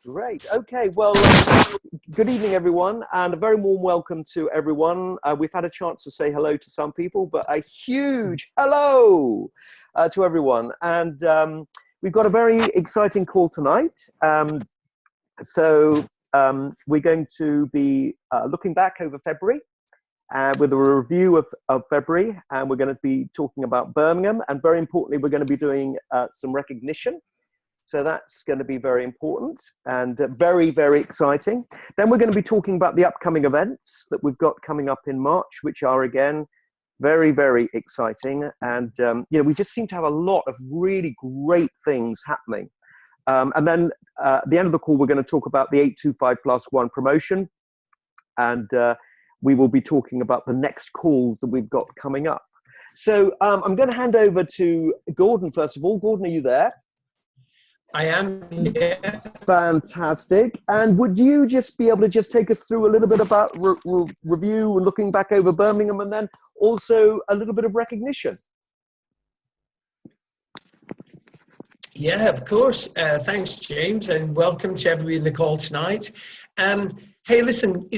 Great. Okay. Well, good evening, everyone, and a very warm welcome to everyone. We've had a chance to say hello to some people, but a huge hello to everyone. And we've got a very exciting call tonight. So we're going to be looking back over February with a review of February, and we're going to be talking about Birmingham. And very importantly, we're going to be doing some recognition. So that's going to be very important and very, very exciting. Then we're going to be talking about the upcoming events that we've got coming up in March, which are, again, very, very exciting. And, we just seem to have a lot of really great things happening. And then at the end of the call, we're going to talk about the 825+1 promotion. And we will be talking about the next calls that we've got coming up. So I'm going to hand over to Gordon, first of all. Gordon, are you there? I am, yes. Fantastic. And would you just be able to just take us through a little bit about review and looking back over Birmingham, and then also a little bit of recognition? Yeah, of course. Thanks, James, and welcome to everybody in the call tonight. Hey, listen,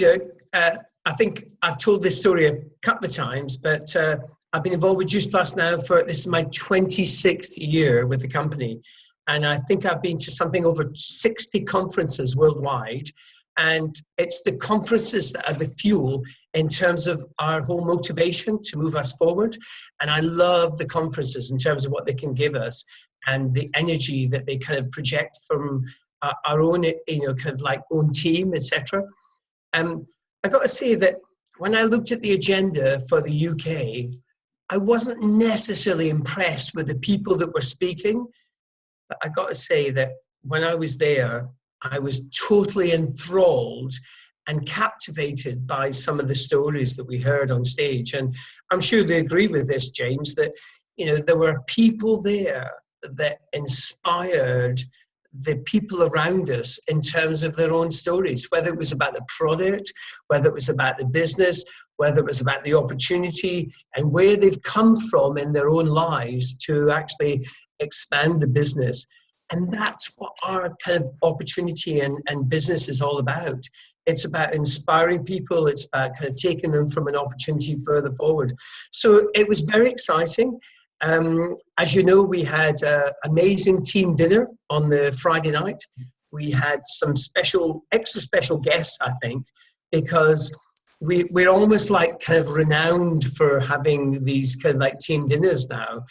I think I've told this story a couple of times, but I've been involved with Juice Plus now this is my 26th year with the company. And I think I've been to something over 60 conferences worldwide. And it's the conferences that are the fuel in terms of our whole motivation to move us forward. And I love the conferences in terms of what they can give us and the energy that they kind of project from our own, kind of like own team, etc. I got to say that when I looked at the agenda for the UK, I wasn't necessarily impressed with the people that were speaking. I got to say that when I was there, I was totally enthralled and captivated by some of the stories that we heard on stage. And I'm sure they agree with this, James, that, there were people there that inspired the people around us in terms of their own stories, whether it was about the product, whether it was about the business, whether it was about the opportunity and where they've come from in their own lives to actually expand the business. And that's what our kind of opportunity and business is all about. It's about inspiring people. It's about kind of taking them from an opportunity further forward. So it was very exciting. As you know, we had an amazing team dinner on the Friday night. We had some extra special guests, I think, because we're almost like kind of renowned for having these kind of like team dinners now.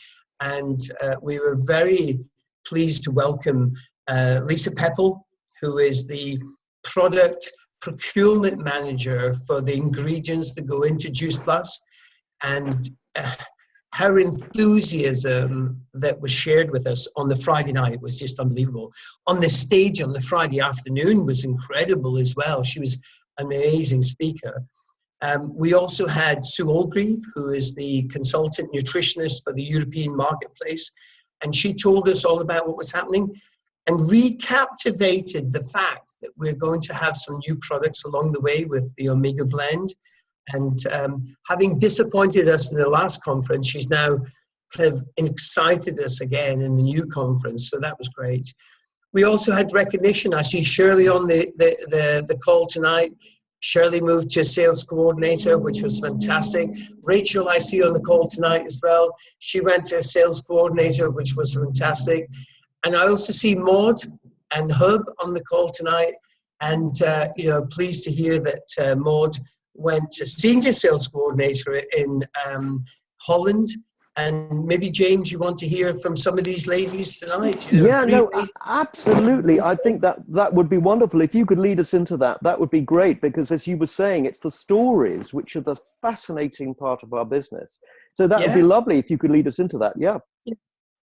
And we were very pleased to welcome Lisa Pepple, who is the product procurement manager for the ingredients that go into Juice Plus. And her enthusiasm that was shared with us on the Friday night was just unbelievable. On the stage on the Friday afternoon was incredible as well. She was an amazing speaker. We also had Sue Algreve, who is the consultant nutritionist for the European marketplace, and she told us all about what was happening and recaptivated the fact that we're going to have some new products along the way with the Omega Blend. And having disappointed us in the last conference, she's now kind of excited us again in the new conference, so that was great. We also had recognition. I see Shirley on the call tonight. Shirley moved to sales coordinator, which was fantastic. Rachel, I see on the call tonight as well. She went to sales coordinator, which was fantastic. And I also see Maud and Hub on the call tonight. And, pleased to hear that Maud went to senior sales coordinator in Holland. And maybe, James, you want to hear from some of these ladies tonight? Absolutely. I think that would be wonderful. If you could lead us into that, that would be great, because as you were saying, it's the stories which are the fascinating part of our business. So that would be lovely if you could lead us into that. Yeah.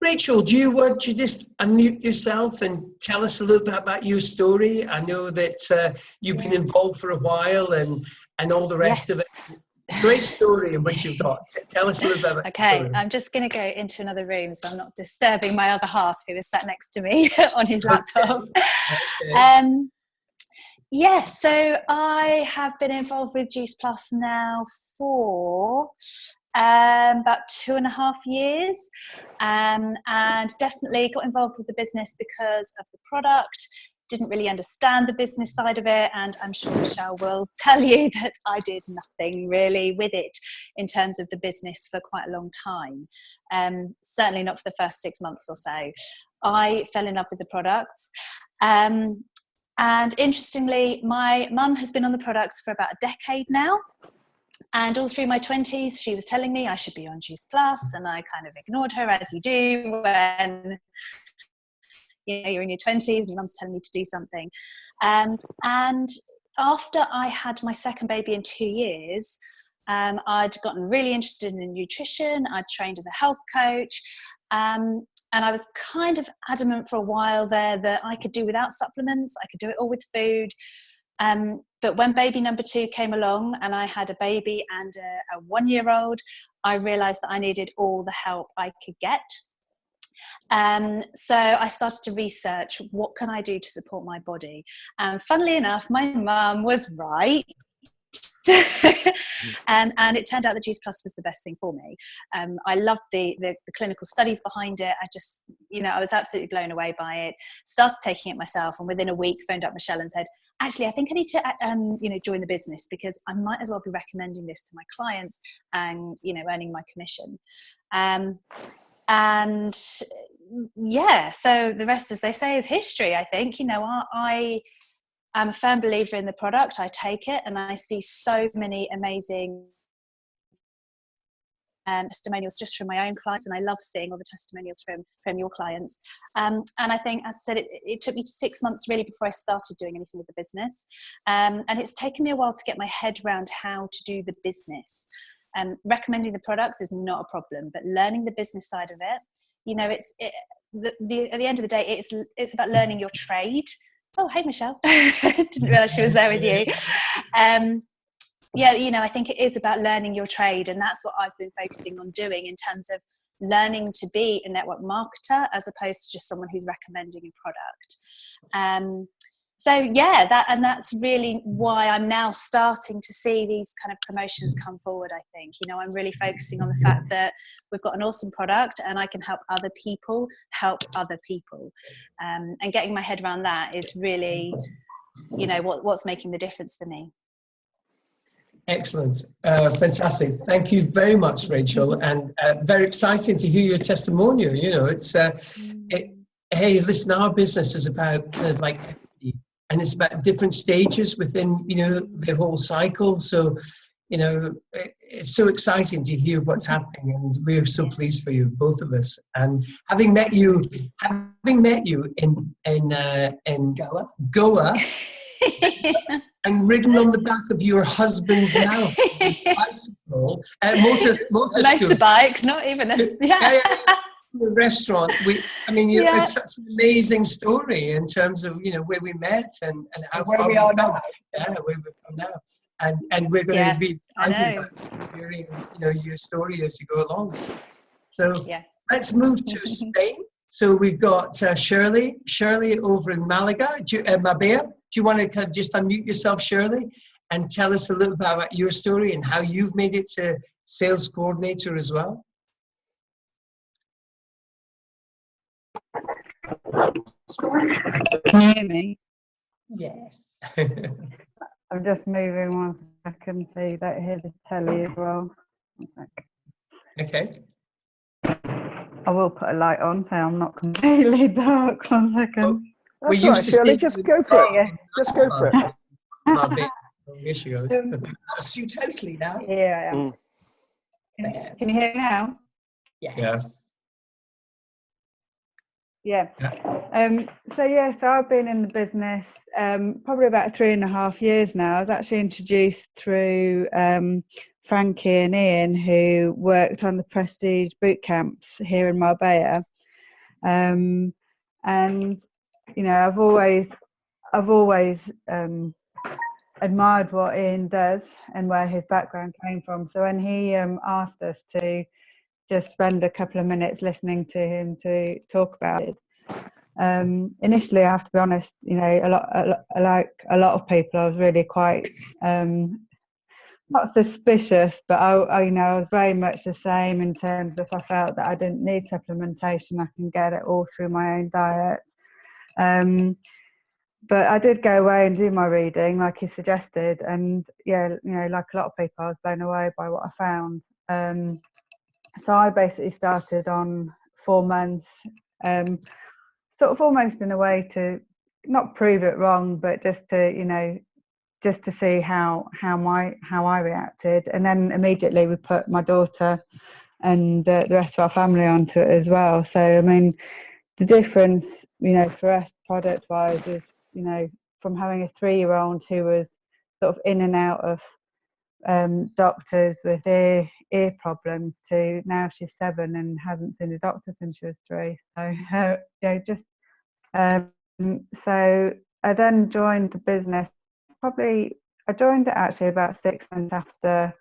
Rachel, do you want to just unmute yourself and tell us a little bit about your story? I know that you've been involved for a while and all the rest of it. Great story in which you've got. Tell us a little bit about Okay, story. I'm just going to go into another room so I'm not disturbing my other half who is sat next to me on his laptop. Okay. So I have been involved with Juice Plus now for about 2.5 years, and definitely got involved with the business because of the product. didn't really understand the business side of it, and I'm sure Michelle will tell you that I did nothing really with it in terms of the business for quite a long time. Certainly not for the first 6 months or so. I fell in love with the products. And interestingly, my mum has been on the products for about a decade now. And all through my 20s, she was telling me I should be on Juice Plus, and I kind of ignored her, as you do when you're in your 20s and your mum's telling you to do something. And after I had my second baby in 2 years, I'd gotten really interested in nutrition. I'd trained as a health coach. And I was kind of adamant for a while there that I could do without supplements. I could do it all with food. But when baby number 2 came along and I had a baby and a 1-year-old, I realized that I needed all the help I could get. So I started to research, what can I do to support my body? And funnily enough, my mum was right. And it turned out that Juice Plus was the best thing for me. I loved the clinical studies behind it. I just, I was absolutely blown away by it. Started taking it myself, and within a week phoned up Michelle and said, actually, I think I need to, join the business, because I might as well be recommending this to my clients and, earning my commission. And yeah, so the rest, as they say, is history. I think, I am a firm believer in the product. I take it, and I see so many amazing testimonials just from my own clients, and I love seeing all the testimonials from your clients. And I think, as I said, it took me 6 months really before I started doing anything with the business. And it's taken me a while to get my head around how to do the business. Recommending the products is not a problem, but learning the business side of it, at the end of the day, it's about learning your trade. Oh, hey, Michelle. Didn't realize she was there with you. I think it is about learning your trade, and that's what I've been focusing on doing in terms of learning to be a network marketer as opposed to just someone who's recommending a product. That's really why I'm now starting to see these kind of promotions come forward. I think, I'm really focusing on the fact that we've got an awesome product and I can help other people help other people. And getting my head around that is really, what's making the difference for me. Excellent. Fantastic. Thank you very much, Rachel. And very exciting to hear your testimonial. Hey, listen, our business is about kind of like, and it's about different stages within, the whole cycle. So, it's so exciting to hear what's happening, and we're so pleased for you, both of us. And having met you in Goa, and ridden on the back of your husband's now bicycle at motorbike, not even the restaurant. It's such an amazing story in terms of where we met and how where we are now. Yeah, where we've come now, and we're going to be excited about hearing your story as you go along. So let's move to Spain. So we've got Shirley over in Malaga, Marbella. Do you want to kind of just unmute yourself, Shirley, and tell us a little bit about your story and how you've made it to sales coordinator as well? Can you hear me? Yes. I'm just moving 1 second so you don't hear the telly as well. Okay. I will put a light on so I'm not completely dark. 1 second. That's right, Shirley, just go for it. Just go for it. Here she goes. Lost you totally now. Here I am. Can you hear me now? Yes. Yeah. So I've been in the business probably about 3.5 years now. I was actually introduced through Frankie and Ian, who worked on the Prestige boot camps here in Marbella. And I've always admired what Ian does and where his background came from. So when he asked us to just spend a couple of minutes listening to him to talk about it, initially, I have to be honest, like a lot of people, I was really quite not suspicious, but I was very much the same in terms of I felt that I didn't need supplementation. I can get it all through my own diet. but I did go away and do my reading like he suggested, and yeah, you know, like a lot of people, I was blown away by what I found. So I basically started on 4 months, sort of almost in a way to not prove it wrong, but just to, you know, just to see how I reacted. And then immediately we put my daughter and the rest of our family onto it as well. So I mean, the difference, you know, for us product wise is, you know, from having a 3-year-old who was sort of in and out of doctors with ear problems to now she's 7 and hasn't seen a doctor since she was 3. So you know, just so I then joined the business. I joined it actually about 6 months after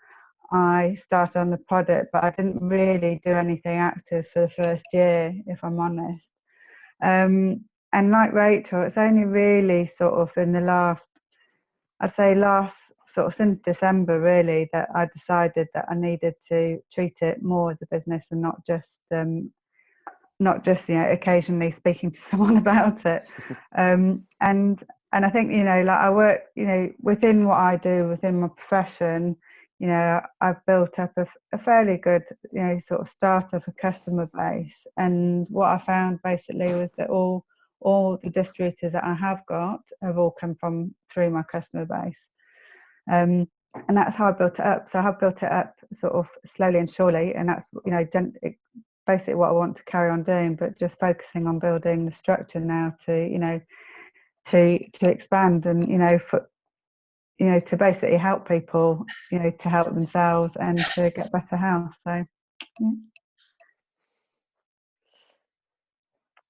I started on the product, but I didn't really do anything active for the first year, if I'm honest. And like Rachel, it's only really sort of in the last sort of since December really that I decided that I needed to treat it more as a business and not just you know, occasionally speaking to someone about it. And I think, you know, like I work, you know, within what I do within my profession, you know, I've built up a fairly good, you know, sort of start of a customer base. And what I found basically was that all the distributors that I have got have all come through my customer base. And that's how I built it up. So I have built it up sort of slowly and surely, and that's, you know, basically what I want to carry on doing, but just focusing on building the structure now to, you know, to expand and, you know, to basically help people, you know, to help themselves and to get better health. So yeah.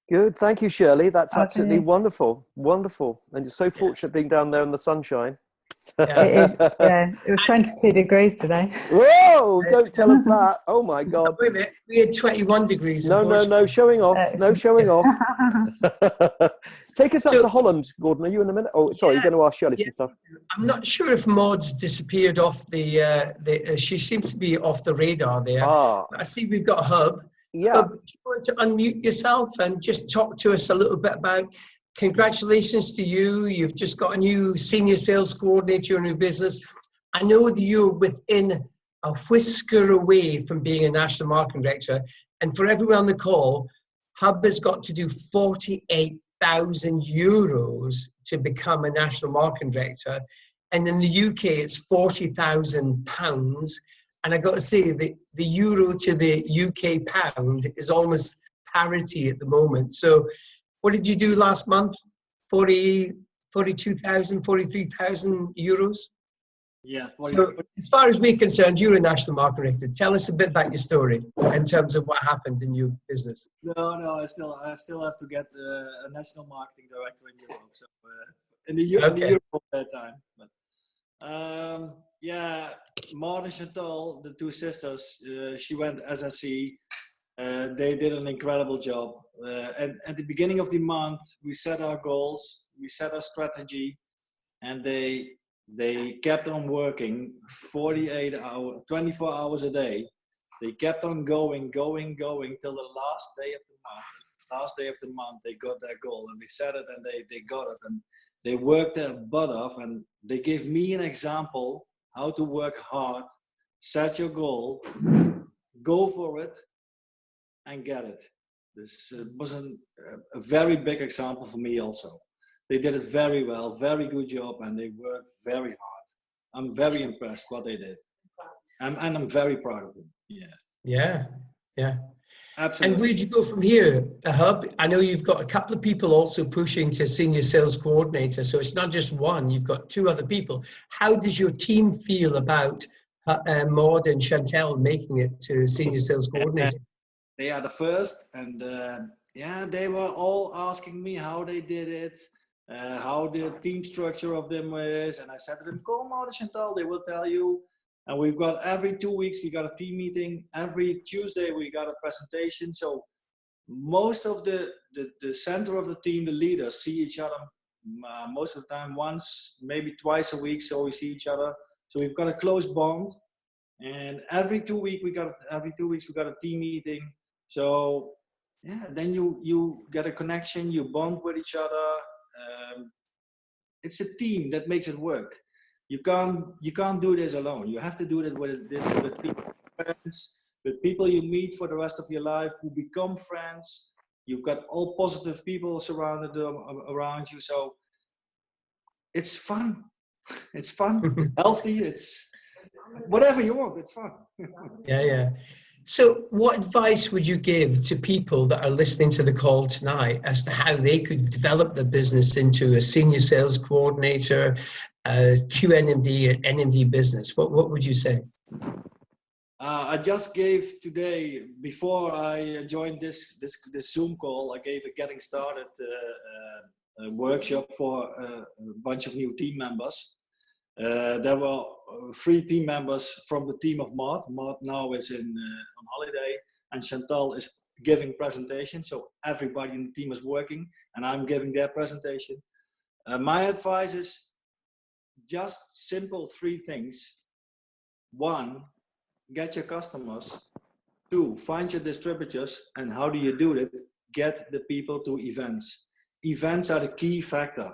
Good, thank you, Shirley. That's absolutely Okay. wonderful, wonderful. And you're so fortunate being down there in the sunshine. Yeah. It is, yeah, it was 22 degrees today. Whoa, don't tell us that. Oh my God. Wait a minute, we had 21 degrees. No, showing off. No showing off. Take us up So- to Holland, Gordon. Are you in a minute? Oh, sorry, you're going to ask Shirley some stuff. I'm not sure if Maud's disappeared off she seems to be off the radar there. I see we've got Hub. Yeah. Hub, do you want to unmute yourself and just talk to us a little bit about, congratulations to you. You've just got a new senior sales coordinator in your business. I know that you're within a whisker away from being a national marketing director. And for everyone on the call, Hub has got to do 48,000 euros to become a national marketing director. And in the UK, it's 40,000 pounds. And I got to say, the euro to the UK pound is almost parity at the moment. So what did you do last month? 42,000, 43,000 euros? Yeah. So as far as we're concerned, you're a national marketing director. Tell us a bit about your story in terms of what happened in your business. No, I still have to get a national marketing director in Europe. So in the Europe at that time. But yeah, Maud and Chantal, the 2 sisters, she went SSC. They did an incredible job. And at the beginning of the month, we set our goals, we set our strategy, and they kept on working 48 hours, 24 hours a day. They kept on going till the last day of the month. Last day of the month, they got their goal, and they set it, and they got it, and they worked their butt off, and they gave me an example how to work hard, set your goal, go for it, and get it. This was a very big example for me also. They did it very well, very good job, and they worked very hard. I'm very impressed what they did. And I'm very proud of them. Yeah. Absolutely. And where'd you go from here, the Hub? I know you've got a couple of people also pushing to senior sales coordinator, so it's not just one, you've got 2 other people. How does your team feel about Maud and Chantal making it to senior sales coordinator? They are the first, and they were all asking me how they did it, how the team structure of them is, and I said to them, call Maud and Chantal, they will tell you. And we've got every 2 weeks, we got a team meeting. Every Tuesday, we got a presentation. So most of the center of the team, the leaders, see each other most of the time once, maybe twice a week. So we see each other. So we've got a close bond. And every 2 weeks, we got a team meeting. So yeah, then you get a connection, you bond with each other. it's a team that makes it work. You can't do this alone. You have to do it with people, friends, with people you meet for the rest of your life, who become friends. You've got all positive people surrounded around you. So it's fun. It's fun. It's healthy. It's whatever you want. It's fun. Yeah. So what advice would you give to people that are listening to the call tonight as to how they could develop their business into a senior sales coordinator, QNMD, an NMD business? What would you say? I just gave today, before I joined this Zoom call, I gave a getting started a workshop for a bunch of new team members. There were 3 team members from the team of Mart. Mart now is on holiday, and Chantal is giving presentation. So everybody in the team is working, and I'm giving their presentation. My advice is just simple 3 things. 1, get your customers. 2, find your distributors. And how do you do it? Get the people to events. Events are the key factor.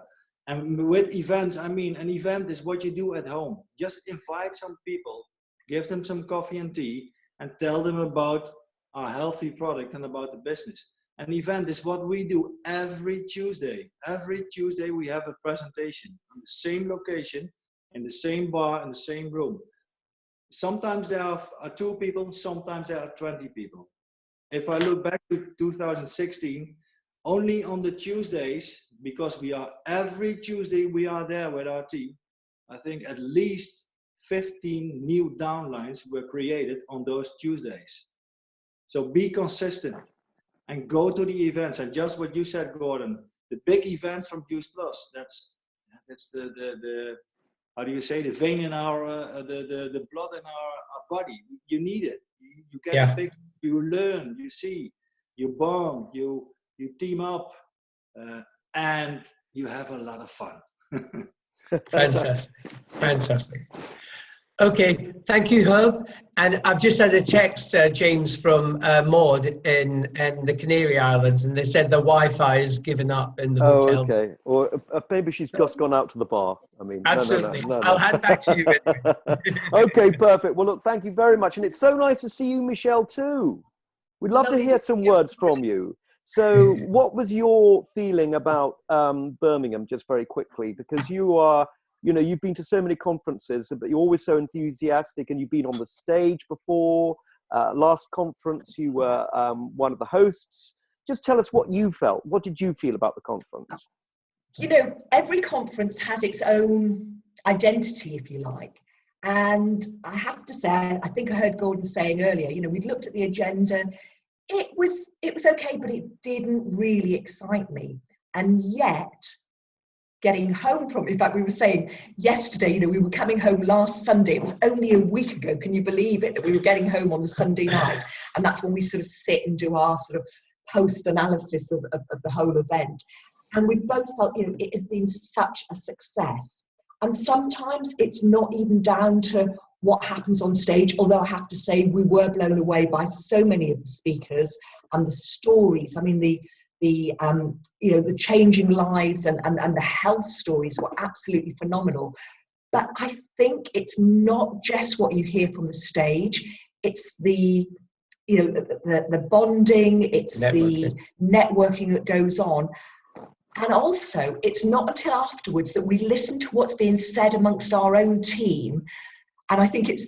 And with events, I mean, an event is what you do at home. Just invite some people, give them some coffee and tea, and tell them about our healthy product and about the business. An event is what we do every Tuesday. Every Tuesday we have a presentation on the same location, in the same bar, in the same room. Sometimes there are 2 people, sometimes there are 20 people. If I look back to 2016, only on the Tuesdays, because every Tuesday we are there with our team, I think at least 15 new downlines were created on those Tuesdays. So be consistent and go to the events. And just what you said, Gordon, the big events from Juice Plus, that's the how do you say, the vein in our, the blood in our body. You need it. You get a picture, you learn, you see, you bond, you team up, and you have a lot of fun. Fantastic. Okay, thank you, Herb. And I've just had a text, James, from Maud in the Canary Islands, and they said the Wi-Fi is given up in the hotel. Oh, okay. Or maybe she's just gone out to the bar. I mean, absolutely. No. I'll hand back to you. Okay, perfect. Well, look, thank you very much. And it's so nice to see you, Michelle, too. We'd love to hear some words from you. So what was your feeling about Birmingham, just very quickly? Because you are, you've been to so many conferences, but you're always so enthusiastic, and you've been on the stage before. Last conference, you were one of the hosts. Just tell us what you felt. What did you feel about the conference? Every conference has its own identity, if you like. And I have to say, I think I heard Gordon saying earlier, we'd looked at the agenda. It was okay, but it didn't really excite me. And yet, getting home from, in fact, we were saying yesterday, we were coming home last Sunday. It was only a week ago. Can you believe it? That we were getting home on the Sunday night. And that's when we sort of sit and do our sort of post-analysis of the whole event. And we both felt, it has been such a success. And sometimes it's not even down to what happens on stage, although I have to say we were blown away by so many of the speakers and the stories. I mean, the changing lives and the health stories were absolutely phenomenal. But I think it's not just what you hear from the stage, it's the bonding, it's the networking that goes on. And also, it's not until afterwards that we listen to what's being said amongst our own team. And I think it's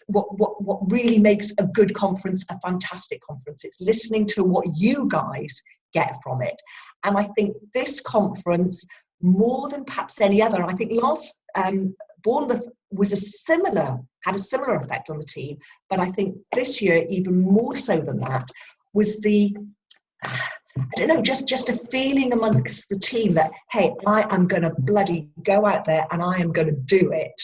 what really makes a good conference a fantastic conference. It's listening to what you guys get from it. And I think this conference, more than perhaps any other, I think last Bournemouth had a similar effect on the team. But I think this year, even more so than that, was just a feeling amongst the team that, hey, I am going to bloody go out there and I am going to do it.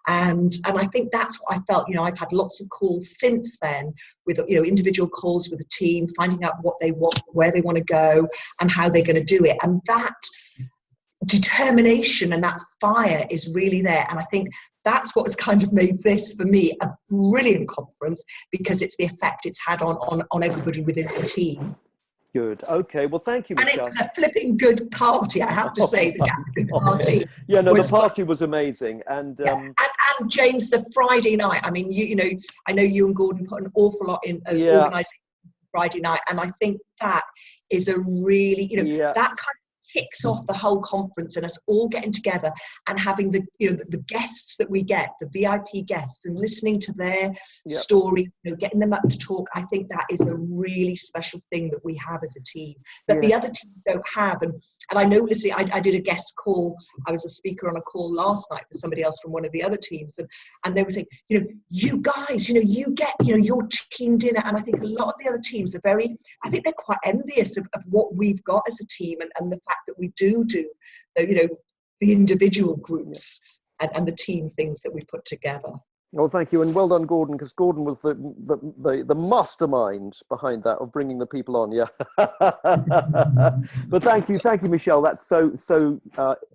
And I think that's what I felt. I've had lots of calls since then with, individual calls with the team, finding out what they want, where they want to go and how they're going to do it. And that determination and that fire is really there. And I think that's what has kind of made this, for me, a brilliant conference, because it's the effect it's had on everybody within the team. Good. Okay. Well, thank you, And Michelle. it was a flipping good party, I have to say. The Gadsden party. Yeah, no, the was party was amazing. And, and James, the Friday night, I mean, you know, I know you and Gordon put an awful lot in organising Friday night, and I think that is a really, you know, that kind of kicks off the whole conference, and us all getting together and having the, you know, the guests that we get, the VIP guests, and listening to their story, you know, getting them up to talk. I think that is a really special thing that we have as a team that the other teams don't have. And I know, Lizzie, I did a guest call. I was a speaker on a call last night for somebody else from one of the other teams, and they were saying, you know, you guys, you know, you get, you know, your team dinner. And I think a lot of the other teams are very, I think they're quite envious of what we've got as a team, and the fact that we do the, you know, the individual groups and the team things that we put together. Well, thank you, and well done, Gordon, because Gordon was the mastermind behind that, of bringing the people on. Yeah, but thank you, Michelle. That's so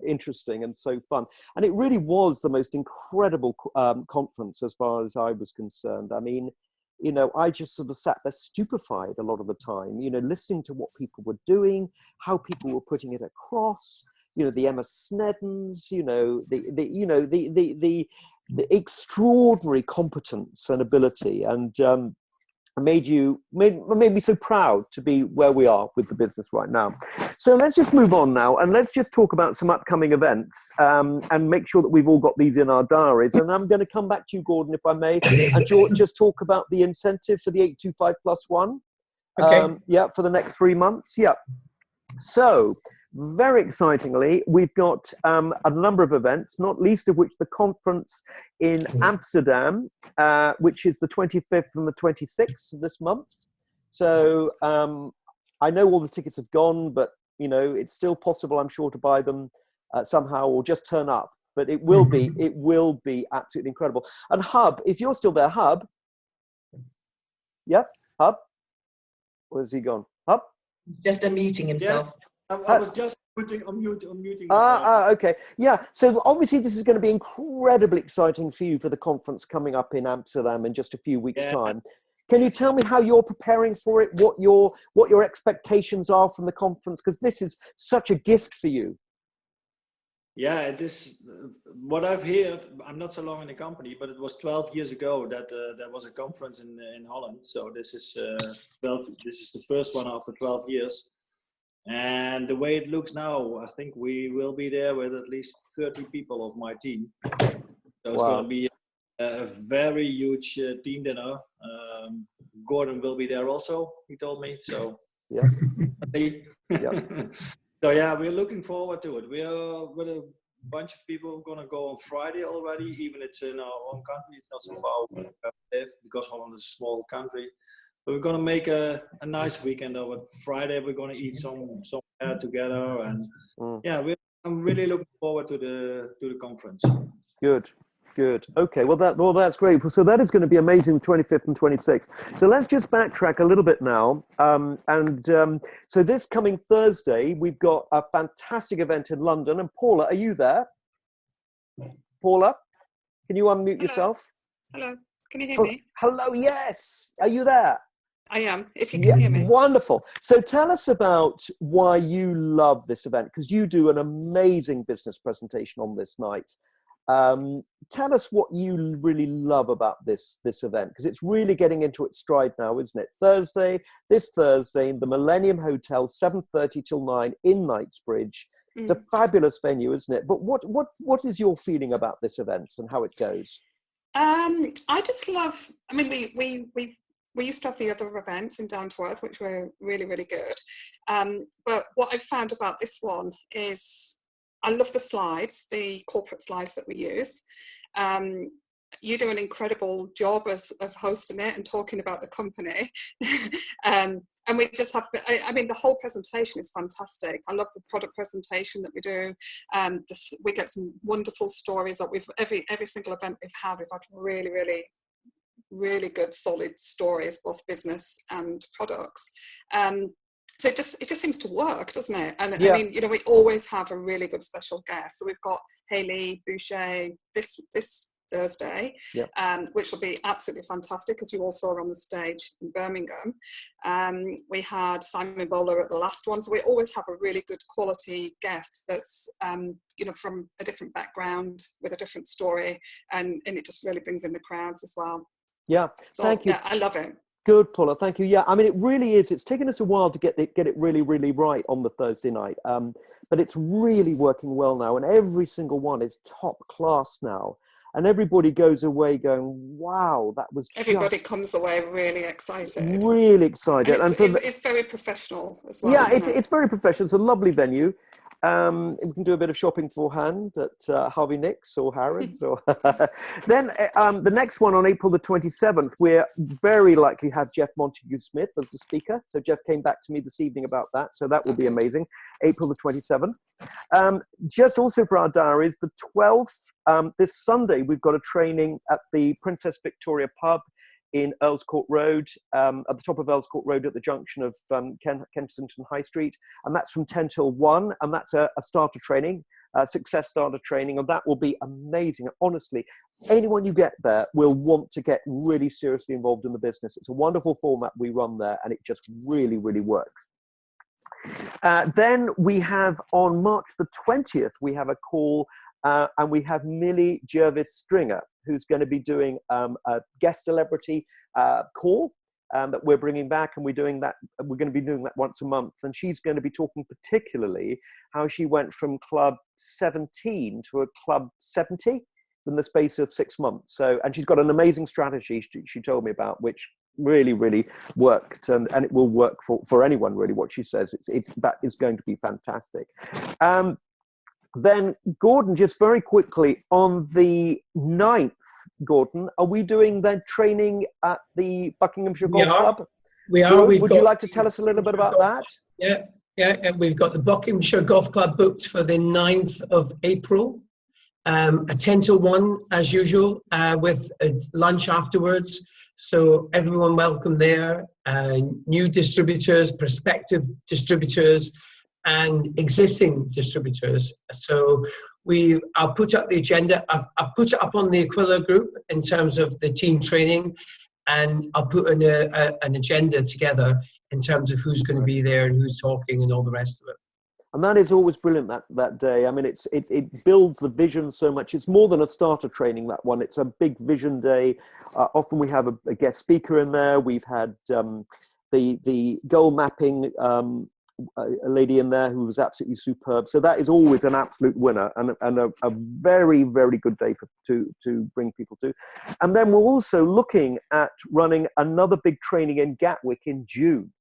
interesting and so fun, and it really was the most incredible conference as far as I was concerned. I mean, you know, I just sort of sat there stupefied a lot of the time, you know, listening to what people were doing, how people were putting it across, you know, the Emma Sneddons, you know, the extraordinary competence and ability, and made me so proud to be where we are with the business right now. So let's just move on now, and let's just talk about some upcoming events, and make sure that we've all got these in our diaries. And I'm going to come back to you, Gordon, if I may, and just talk about the incentive for the 825+1. Okay. For the next 3 months. Yeah. So, very excitingly, we've got a number of events, not least of which the conference in Amsterdam, which is the 25th and the 26th of this month. So I know all the tickets have gone, but you know, it's still possible, I'm sure, to buy them somehow, or just turn up. But it will be absolutely incredible. And Hub, if you're still there, Hub. Yep, Hub. Where's he gone? Hub. Just unmuting himself. Yes. I was just unmuting myself. Okay. Yeah. So obviously this is going to be incredibly exciting for you for the conference coming up in Amsterdam in just a few weeks' time. Can you tell me how you're preparing for it, what your expectations are from the conference? Because this is such a gift for you. Yeah, it is. What I've heard, I'm not so long in the company, but it was 12 years ago that there was a conference in Holland. So this is the first one after 12 years. And the way it looks now, I think we will be there with at least 30 people of my team. So it's going to be a very huge team dinner. Gordon will be there also, he told me. So So yeah, we're looking forward to it. We are with a bunch of people going to go on Friday already, even it's in our own country. It's not so far away because Holland is a small country. But we're going to make a nice weekend of it. Friday we're going to eat some together, and I'm really looking forward to the conference. Good. Okay. Well, that's great. So that is going to be amazing, 25th and 26th. So let's just backtrack a little bit now. So this coming Thursday, we've got a fantastic event in London. And Paula, are you there? Paula, can you unmute yourself? Hello. Can you hear me? Hello. Yes. Are you there? I am, if you can hear me. Wonderful. So tell us about why you love this event, because you do an amazing business presentation on this night. Tell us what you really love about this event, because it's really getting into its stride now, isn't it? This Thursday in the Millennium Hotel, 7:30 till 9 in Knightsbridge. It's a fabulous venue, isn't it? But what is your feeling about this event and how it goes? I just love, I mean, we used to have the other events in Down to Earth, which were really, really good. But what I've found about this one is I love the slides, the corporate slides that we use. You do an incredible job of hosting it and talking about the company. And we just have, I mean, the whole presentation is fantastic. I love the product presentation that we do. We get some wonderful stories that every single event we've had really, really, really good, solid stories, both business and products. So it just seems to work, doesn't it? And I mean, you know, we always have a really good special guest. So we've got Hayley Boucher. This Thursday, Yep. which will be absolutely fantastic, as you all saw on the stage in Birmingham. We had Simon Bowler at the last one, so we always have a really good quality guest that's from a different background with a different story, and it just really brings in the crowds as well. Yeah, so, thank you. Yeah, I love it. Good, Paula. Thank you. Yeah, I mean, it really is. It's taken us a while to get it really, really right on the Thursday night. But it's really working well now, and every single one is top class now. And everybody goes away going, "Wow, that was Everybody comes away really excited." Really excited, and it's very professional as well. Yeah, isn't it's very professional. It's a lovely venue. We can do a bit of shopping beforehand at Harvey Nicks or Harrods. Or then the next one on April the 27th, we're very likely have Jeff Montague-Smith as the speaker. So Jeff came back to me this evening about that. So that will be amazing. April the 27th. Just also for our diaries, the 12th, this Sunday, we've got a training at the Princess Victoria pub in Earls Court Road, at the top of Earls Court Road at the junction of Kensington High Street. And that's from 10 till 1. And that's a starter training, success starter training. And that will be amazing. Honestly, anyone you get there will want to get really seriously involved in the business. It's a wonderful format we run there, and it just really, really works. Then we have on March the 20th, we have a call and we have Millie Jervis-Stringer, who's going to be doing a guest celebrity call that we're bringing back, and we're going to be doing that once a month. And she's going to be talking particularly how she went from club 17 to a club 70 in the space of 6 months. So, and she's got an amazing strategy she told me about, which really, really worked, and it will work for anyone, really, what she says. That is going to be fantastic. Then, Gordon, just very quickly, on the 9th, Gordon, are we doing the training at the Buckinghamshire Golf Club? We are. Would you like to tell us a little bit about that? Yeah. We've got the Buckinghamshire Golf Club booked for the 9th of April, a 10 till 1, as usual, with a lunch afterwards. So everyone welcome there, new distributors, prospective distributors, and existing distributors. So I'll put up the agenda. I've put it up on the Aquila group in terms of the team training, and I'll put an agenda together in terms of who's going to be there and who's talking and all the rest of it. And that is always brilliant, that day. I mean, it builds the vision so much. It's more than a starter training, that one. It's a big vision day. Often we have a guest speaker in there. We've had the goal mapping a lady in there who was absolutely superb. So that is always an absolute winner, and a very, very good day to bring people to. And then we're also looking at running another big training in Gatwick in June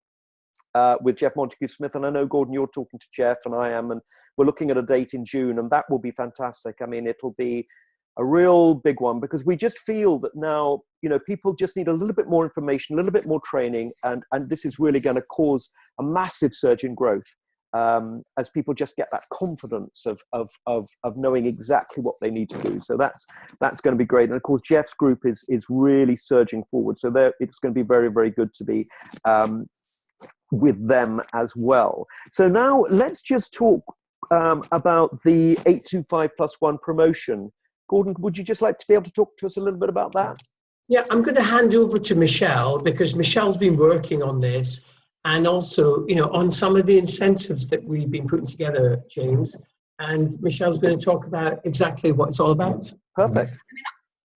with Jeff Montague-Smith. And I know, Gordon, you're talking to Jeff, and I am, and we're looking at a date in June, and that will be fantastic. I mean, it'll be a real big one, because we just feel that now, people just need a little bit more information, a little bit more training, and this is really going to cause a massive surge in growth as people just get that confidence of knowing exactly what they need to do. So that's going to be great. And of course, Jeff's group is really surging forward. So it's going to be very, very good to be with them as well. So now let's just talk about the 825+1 promotion. Gordon, would you just like to be able to talk to us a little bit about that? Yeah, I'm going to hand over to Michelle, because Michelle's been working on this, and also, on some of the incentives that we've been putting together, James. And Michelle's going to talk about exactly what it's all about. Perfect.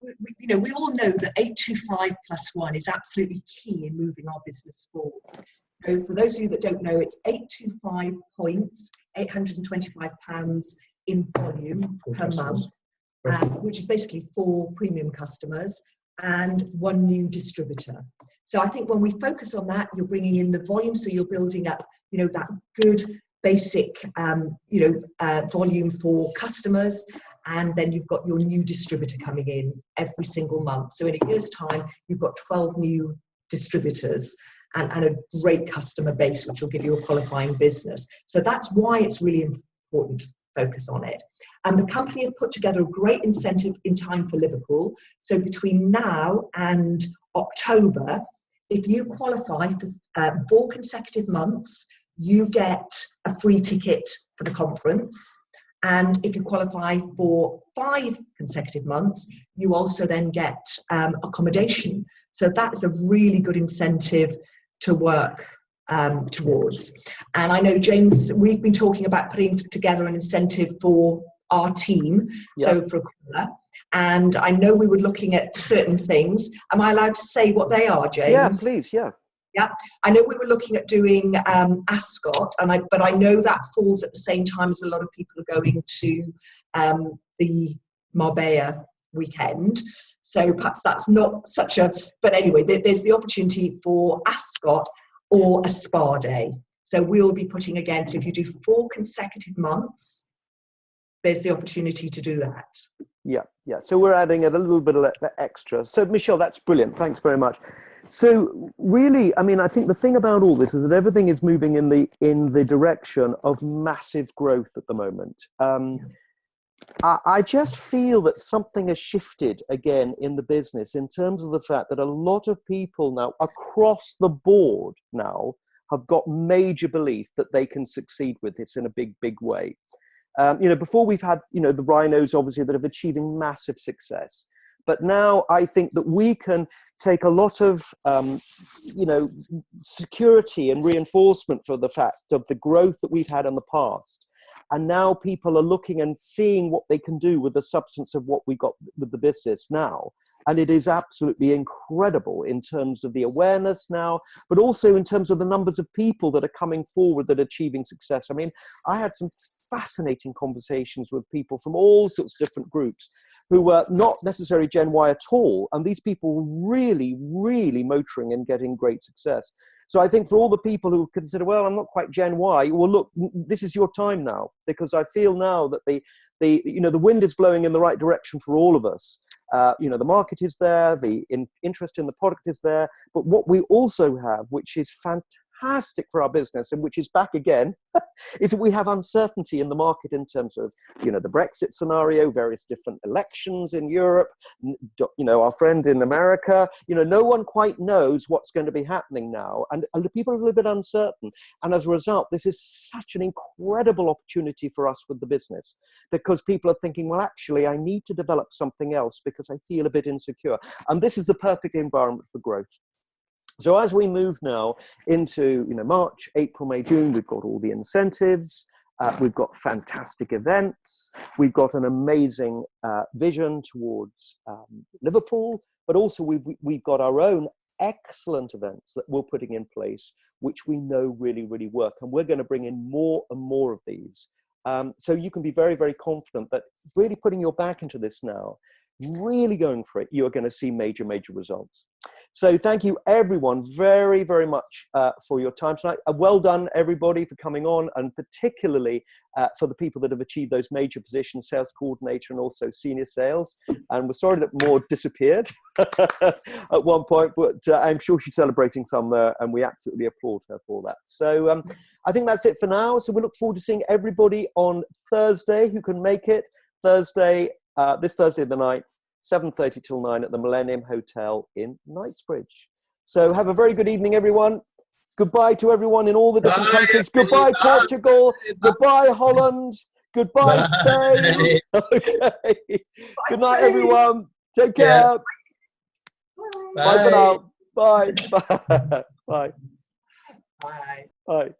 We all know that 825+1 is absolutely key in moving our business forward. So for those of you that don't know, it's 825 points, £825 in volume per month. Which is basically 4 premium customers and 1 new distributor. So I think when we focus on that, you're bringing in the volume, so you're building up, that good basic, volume for customers, and then you've got your new distributor coming in every single month. So in a year's time, you've got 12 new distributors and a great customer base, which will give you a qualifying business. So that's why it's really important to focus on it. And the company have put together a great incentive in time for Liverpool. So between now and October, if you qualify for 4 consecutive months, you get a free ticket for the conference. And if you qualify for 5 consecutive months, you also then get accommodation. So that's a really good incentive to work towards. And I know, James, we've been talking about putting together an incentive for our team, so for Aquila. And I know we were looking at certain things. Am I allowed to say what they are, James? Yeah, please, yeah. Yeah, I know we were looking at doing Ascot, but I know that falls at the same time as a lot of people are going to the Marbella weekend. So perhaps that's not such a, but anyway, there's the opportunity for Ascot or a spa day. So we'll be putting again, so if you do 4 consecutive months, there's the opportunity to do that. Yeah, yeah. So we're adding a little bit of extra. So Michelle, that's brilliant. Thanks very much. So really, I mean, I think the thing about all this is that everything is moving in the direction of massive growth at the moment. I just feel that something has shifted again in the business in terms of the fact that a lot of people now across the board now have got major belief that they can succeed with this in a big, big way. Before we've had, the rhinos obviously that have achieving massive success. But now I think that we can take a lot of, security and reinforcement for the fact of the growth that we've had in the past. And now people are looking and seeing what they can do with the substance of what we got with the business now. And it is absolutely incredible in terms of the awareness now, but also in terms of the numbers of people that are coming forward that are achieving success. I mean, I had some fascinating conversations with people from all sorts of different groups who were not necessarily Gen Y at all. And these people were really, really motoring and getting great success. So I think for all the people who consider, well, I'm not quite Gen Y, well, look, this is your time now, because I feel now that the wind is blowing in the right direction for all of us. The market is there, the interest in the product is there, but what we also have, which is fantastic for our business and which is back again, is that we have uncertainty in the market in terms of, the Brexit scenario, various different elections in Europe, our friend in America, no one quite knows what's going to be happening now. And people are a little bit uncertain. And as a result, this is such an incredible opportunity for us with the business, because people are thinking, well, actually, I need to develop something else because I feel a bit insecure. And this is the perfect environment for growth. So as we move now into March, April, May, June, we've got all the incentives, we've got fantastic events, we've got an amazing vision towards Liverpool, but also we've got our own excellent events that we're putting in place, which we know really, really work, and we're going to bring in more and more of these. So you can be very, very confident that really putting your back into this now, really going for it, you're going to see major, major results. So thank you, everyone, very, very much for your time tonight. Well done, everybody, for coming on, and particularly for the people that have achieved those major positions, sales coordinator and also senior sales. And we're sorry that Maud disappeared at one point, but I'm sure she's celebrating somewhere, and we absolutely applaud her for that. So I think that's it for now. So we look forward to seeing everybody on Thursday who can make it. This Thursday the 9th. 7:30 till 9 at the Millennium Hotel in Knightsbridge. So have a very good evening, everyone. Goodbye to everyone in all the different countries. Goodbye, Portugal. Goodbye, Holland. Goodbye, Spain. Okay. Good night, everyone. Take care. Bye for now. Bye. Bye. Bye. Bye. Bye.